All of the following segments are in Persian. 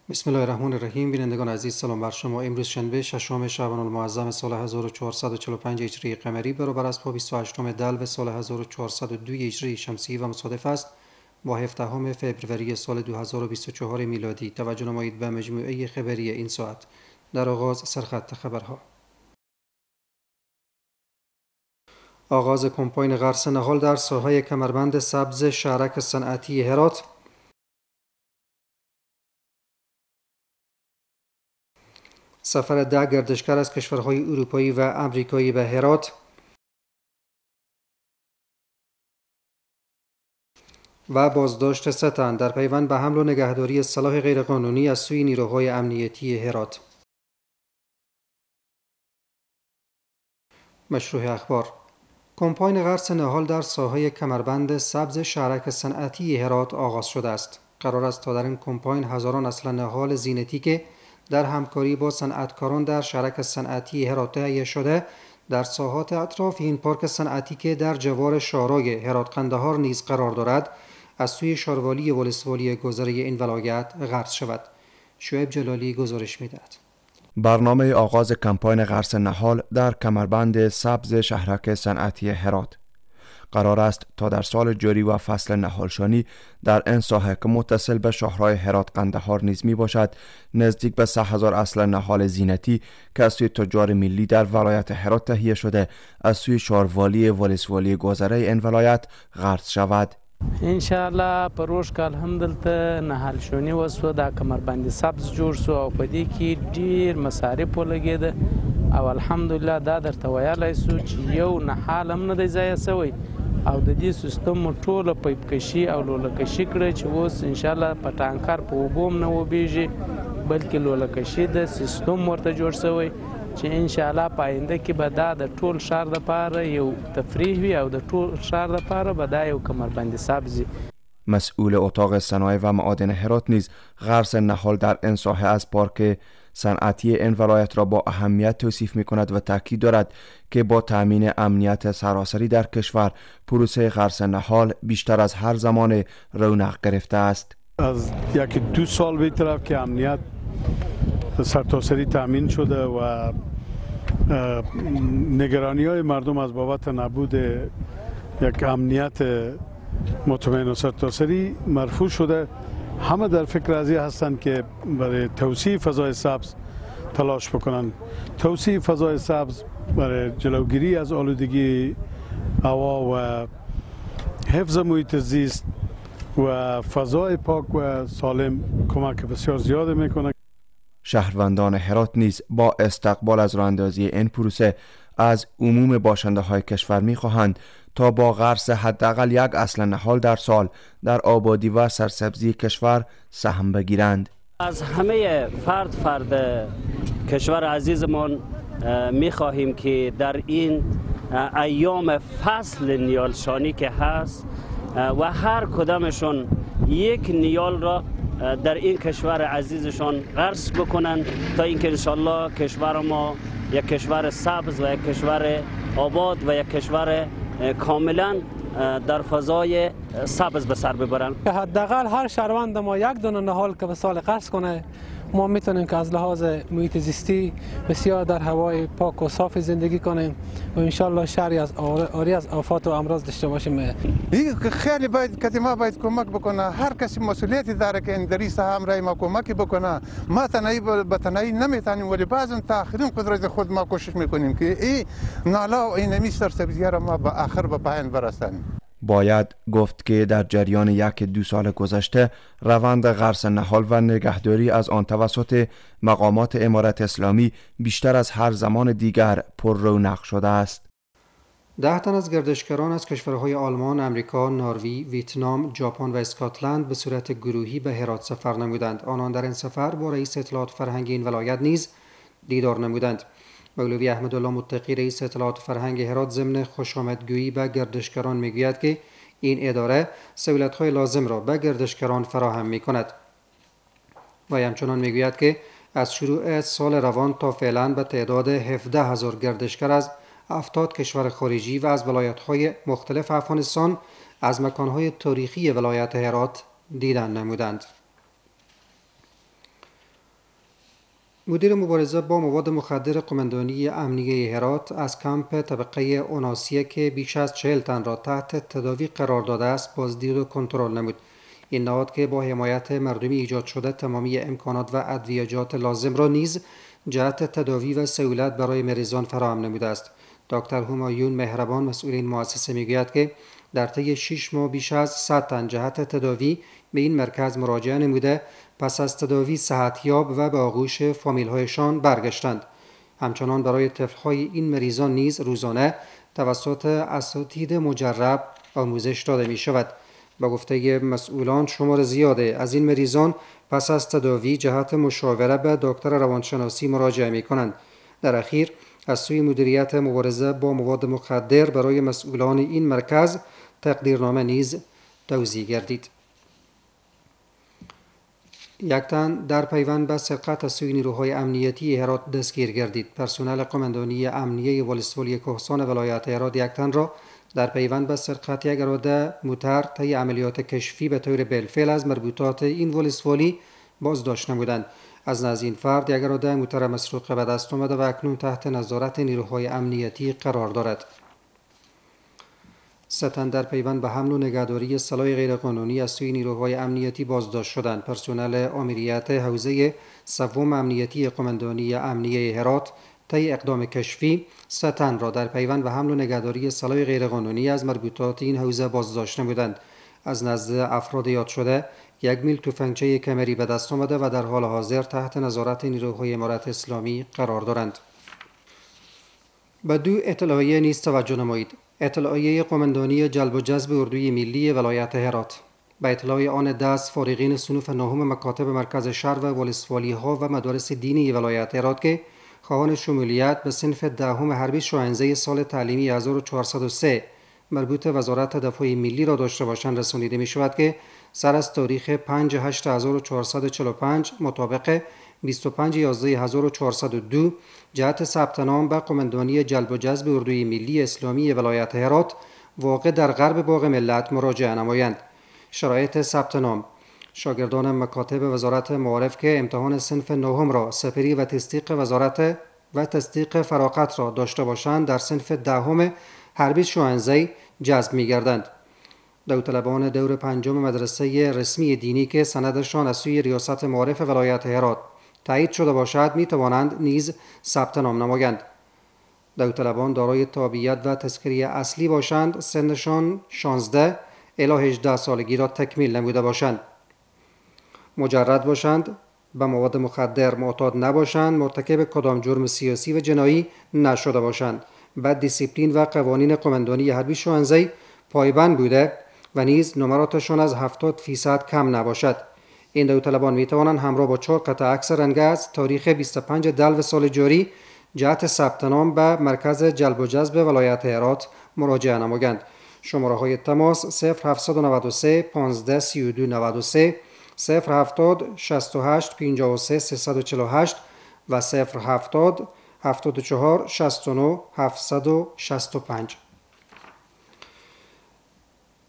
بسم الله الرحمن الرحیم. بینندگان عزیز سلام بر شما. امروز شنبه ششم شعبان المعظم سال 1445 هجری قمری برابر است با 28 دلو سال 1402 هجری شمسی و مصادف است با 17 فوریه سال 2024 میلادی. توجه نمایید به مجموعه خبری این ساعت. در آغاز سرخط خبرها. آغاز کمپاین غرس نهال در ساحه کمربند سبز شهرک صنعتی هرات. سفر 10 گردشگر از کشورهای اروپایی و آمریکایی به هرات. و بازداشت 3 تن در پیوند به حمل و نگهداری سلاح غیرقانونی از سوی نیروهای امنیتی هرات. مشروع اخبار. کمپاین غرس نهال در ساحه کمربند سبز شهرک صنعتی هرات آغاز شده است. قرار است تا در این کمپاین هزاران اصل نهال زینتی که در همکاری با صنعتکاران در شهرک صنعتی هرات تهیه شده در ساحات اطراف این پارک صنعتی که در جوار شارای هرات قندهار نیز قرار دارد از سوی شاروالی ولسوالی گذره این ولایت غرس شود. شعیب جلالی گزارش می‌دهد. برنامه آغاز کمپاین غرس نهال در کمربند سبز شهرک صنعتی هرات قرار است تا در سال جاری و فصل نهالشانی در این ساحه که متصل به شاهراه هرات قندهار نیز می باشد نزدیک به 3000 اصل نهال زینتی که از سوی تجار ملی در ولایت هرات تهیه شده از سوی شاروالی ولسوالی گذره این ولایت غرس شود. انشاءالله پروش که الحمدلله نهال شونی وسو دا کمربند سبز جوړ سو او په دې کې ډیر مصارف ولګېده او الحمدلله دا درته ویلی سو چې یو نهال هم نه دی ضایع سوی او د دې سیستم ټوله پیپ کشي او لوله کشي کړی چې اوس انشاءالله په ټانکر په اوبو هم نه وبیږي بلکې لوله کشي د سیستم ورته جوړ سوی چې انشاءالله په آینده کې به دا د ټول ښار دپاره یو تفریح وي او د ټول ښار دپاره به دا یو کمربند سبز. مسئول اتاق صنایع و معادن هرات نیز غرس نهال در این ساحه از پارک صنعتی این ولایت را با اهمیت توصیف می کند و تاکید دارد که با تأمین امنیت سراسری در کشور پروسه غرس نهال بیشتر از هر زمان رونق گرفته است. از یک 2 سال به طرف که امنیت سرتاسری تأمین شده و نگرانی های مردم از بابت نبود یک امنیت مطمئن و سرتاسری مرفوع شده. همه در فکر از این هستند که برای توسعه فضای سبز تلاش بکنند. توسعه فضای سبز برای جلوگیری از آلودگی هوا و حفظ محیط زیست و فضای پاک و سالم کمک بسیار زیاد میکنه. شهروندان هرات نیز با استقبال از راهاندازی این پروسه از عموم باشنده های کشور می خواهند تا با غرس حداقل 1 اصل نهال در سال در آبادی و سرسبزی کشور سهم بگیرند. از همه فرد کشور عزیزمان می خواهیم که در این ایام فصل نیالشانی که هست و هر کدامشون یک نیال را در این کشور عزیزشان غرس بکنند تا اینکه انشالله کشور ما یک کشور سبز و یک کشور آباد و یک کشور کاملا در فضای سبز به سر ببرند. حداقل هر شهروند ما 1 دونه نهال که به سال غرس کنه ما میتونیم که از لحاظ محیط زیستی بسیار در هوای پاک و صاف زندگی کنیم و انشالله شهری از آری از آفات و امراض داشته باشیم. خیلی باید ما باید کمک بکنه. هر کسی مسئولیتی داره که این دری هم رای ما کمک بکنه. ما تنهایی به تنهایی نمیتونیم ولی بعضی تاخیرین قدرت خود ما کوشش میکنیم که این نالا و این سرسبزی را ما به آخر به پایان برسانیم. باید گفت که در جریان 1-2 سال گذشته روند غرس نهال و نگهداری از آن توسط مقامات امارت اسلامی بیشتر از هر زمان دیگر پر رونق شده است. 10 تن از گردشگران از کشورهای آلمان، امریکا، نروژ، ویتنام، ژاپن و اسکاتلند به صورت گروهی به هرات سفر نمودند. آنان در این سفر با رئیس اطلاعات فرهنگی این ولایت نیز دیدار نمودند. مولوی احمدالله متقی رئیس اطلاعات فرهنگ هرات ضمن خوشامدگویی به گردشگران میگوید که این اداره سهولت‌های لازم را به گردشگران فراهم می‌کند و همچنان میگوید که از شروع سال روان تا فعلا به تعداد 17000 گردشگر از 70 کشور خارجی و از ولایت‌های مختلف افغانستان از مکان‌های تاریخی ولایت هرات دیدن نمودند. مدیر مبارزه با مواد مخدر قماندانی امنیه هرات از کمپ طبقه اوناسیه که بیش از 40 تن را تحت تداوی قرار داده است بازدید و کنترل نمود. این نهاد که با حمایت مردمی ایجاد شده تمامی امکانات و ادویجات لازم را نیز جهت تداوی و سهولت برای مریضان فراهم نموده است. دکتر همایون مهربان مسئول این مؤسسه میگوید که در طی 6 ماه بیش از 100 تن جهت تداوی به این مرکز مراجعه نموده، پس از تداوی صحتیاب و به آغوش فامیل‌هایشان برگشتند. همچنان برای طفل‌های این مریضان نیز روزانه توسط اساتید مجرب آموزش داده می شود. با گفته مسئولان شمار زیاده از این مریضان پس از تداوی جهت مشاوره به دکتر روانشناسی مراجعه می کنند. در اخیر از سوی مدیریت مبارزه با مواد مخدر برای مسئولان این مرکز تقدیرنامه نیز توزیع گردید. یک تن در پیوند به سرقت از سوی نیروهای امنیتی هرات دستگیر گردید. پرسنل قماندانی امنیه ولسوالی کهسان ولایت هرات یک تن را در پیوند به سرقت یک اراده موتر طی عملیات کشفی به طور بالفعل از مربوطات این ولسوالی بازداشت نمودند. از نزد این فرد یک اراده موتر مسروقه به دست آمده و اکنون تحت نظارت نیروهای امنیتی قرار دارد. 3 تن در پیوند به حمل و نگهداری سلاح غیرقانونی از سوی نیروهای امنیتی بازداشت شدند. پرسنل آمریت حوزه سوم امنیتی قماندانی امنیه هرات طی اقدام کشفی 3 تن را در پیوند به حمل و نگهداری سلاح غیرقانونی از مربوطات این حوزه بازداشت نمودند. از نزد افراد یاد شده 1 میل تفنگچه کمری به دست آمده و در حال حاضر تحت نظارت نیروهای امارت اسلامی قرار دارند. به 2 اطلاعیه نیز توجه نمایید. اطلاعیه قماندانی جلب و جذب اردوی ملی ولایت هرات. به اطلاع آن دست فارغین صنوف نهم مکاتب مرکز شهر و ولسوالی ها و مدارس دینی ولایت هرات که خواهان شمولیت به صنف دهم حربی شاهنزه سال تعلیمی 1403 مربوط وزارت دفاع ملی را داشته باشند رسانیده می شود که سر از تاریخ 5/8/1445 مطابق 25/11/1402 جهت ثبت نام به قماندانی جلب و جذب اردوی ملی اسلامی ولایت هرات واقع در غرب باغ ملت مراجعه نمایند. شرایط ثبت نام: شاگردان مکاتب وزارت معارف که امتحان صنف نهم را سپری و تصدیق وزارت و تصدیق فراغت را داشته باشند در صنف دهم حربی شاهنزه جذب می گردند. داوطلبان دور 5 مدرسه رسمی دینی که سندشان از سوی ریاست معارف ولایت هرات تایید شده باشد می توانند نیز ثبت نام نمایند. داوطلبان دارای تابعیت و تذکره اصلی باشند، سنشان 16 الی 18 سالگی را تکمیل نموده باشند، مجرد باشند، به مواد مخدر معتاد نباشند، مرتکب کدام جرم سیاسی و جنایی نشده باشند، به دیسیپلین و قوانین قماندانی حربی شاهنزه پایبند بوده و نیز نمراتشان از 70% کم نباشد. این داوطلبان می توانند همراه با 4 قطعه عکس رنگ‌از تاریخ 25 دلو سال جاری جهت ثبت نام به مرکز جلب و جذب ولایت هرات مراجعه نمایند. شماره های تماس 0793 15 32 93 070 68 53 348 و 070 74 69 765.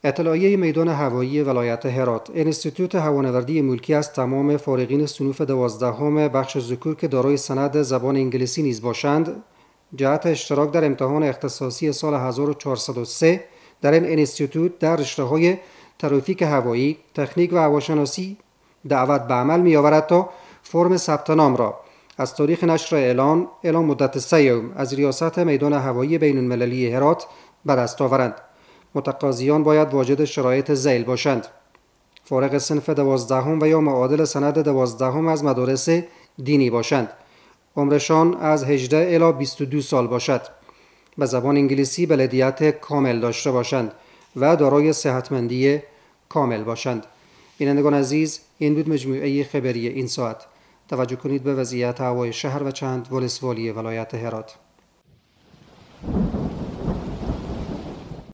اطلاعیه میدان هوایی ولایت هرات. انستیتوت هوانوردی ملکی از تمام فارغین صنوف 12 بخش ذکور که دارای سند زبان انگلیسی نیز باشند جهت اشتراک در امتحان اختصاصی سال 1403 در این انستیتوت در رشته‌های ترافیک هوایی، تکنیک و هواشناسی دعوت به عمل می آورد تا فرم ثبت نام را از تاریخ نشر اعلان مدت 3 یوم از ریاست میدان هوایی بین المللی هرات به دست آورند. متقاضیان باید واجد شرایط ذیل باشند: فارغ صنف 12 و یا معادل سند 12 از مدارس دینی باشند، عمرشان از 18 الی 22 سال باشد، به زبان انگلیسی بلدیت کامل داشته باشند و دارای صحتمندی کامل باشند. بینندگان عزیز، این بود مجموعه خبری این ساعت. توجه کنید به وضعیت هوای شهر و چند ولسوالی ولایت هرات.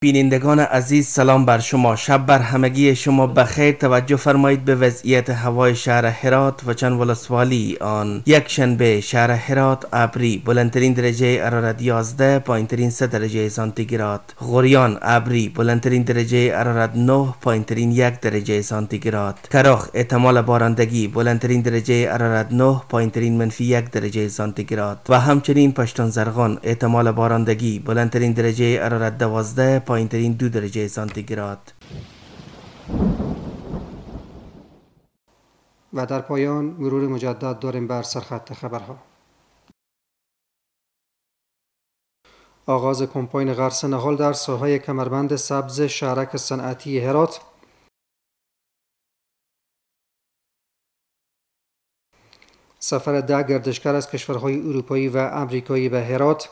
بینندگان عزیز سلام بر شما. شب بر همگی شما بخیر. توجه فرمایید به وضعیت هوای شهر هرات و چند ولسوالی آن. یک شنبه شهر هرات ابری، بلندترین درجه حرارت 11، پایینترین 3 درجه سانتیگراد. غوریان ابری، بلندترین درجه حرارت 9، پایینترین 1 درجه سانتیگراد. کراخ احتمال بارندگی، بلندترین درجه حرارت 9، پایینترین -1 درجه سانتیگراد. و همچنین پشتون زرغان احتمال بارندگی، بلندترین درجه حرارت 12، پایینترین 2 درجه سانتیگراد. و در پایان مرور مجدد داریم بر سرخط خبرها. آغاز کمپاین غرس نهال در ساحه کمربند سبز شهرک صنعتی هرات. سفر 10 گردشگر از کشورهای اروپایی و امریکایی به هرات.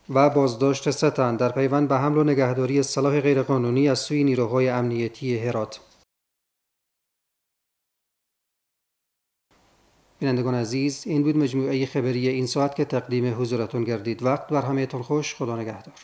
و بازداشت 3 تن در پیوند به حمل و نگهداری سلاح غیرقانونی از سوی نیروهای امنیتی هرات. بینندگان عزیز، این بود مجموعه خبری این ساعت که تقدیم حضورتون گردید. وقت بر همه‌تون خوش. خدا نگهدار.